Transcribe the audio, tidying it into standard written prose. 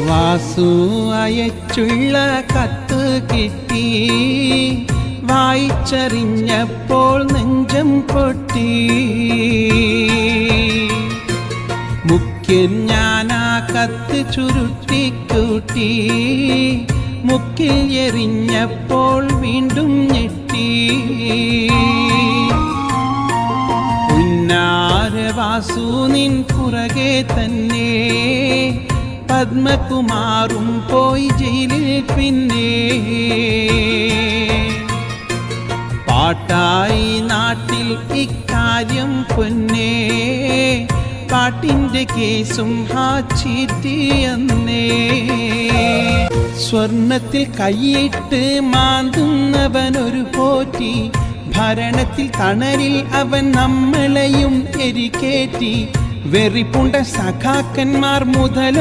വാസു അയച്ചുള്ള കത്ത് കിട്ടി, വായിച്ചറിഞ്ഞപ്പോൾ നെഞ്ചം പൊട്ടി. മുഖ്യൻ ഞാനാ കത്ത് ചുരുട്ടിക്കൂട്ടി, മുക്കിൽ എറിഞ്ഞപ്പോൾ വീണ്ടും ഞെട്ടി. പുന്നാരവാസു നിൻ പുറകെ തന്നെ, പത്മകുമാറും പോയി ജയിലിൽ പിന്നെ. പാട്ടായി നാട്ടിൽ ഇക്കാര്യം പൊന്നേ, പാട്ടിൻ്റെ കേസും ചീറ്റിയെന്നേ. സ്വർണത്തിൽ കൈയിട്ട് മാന്തുന്നവനൊരു പോറ്റി, ഭരണത്തിൽ തണലിൽ അവൻ നമ്മളെയും എരിക്കേറ്റി. വെറിപ്പുണ്ട സഖാക്കന്മാർ മുതൽ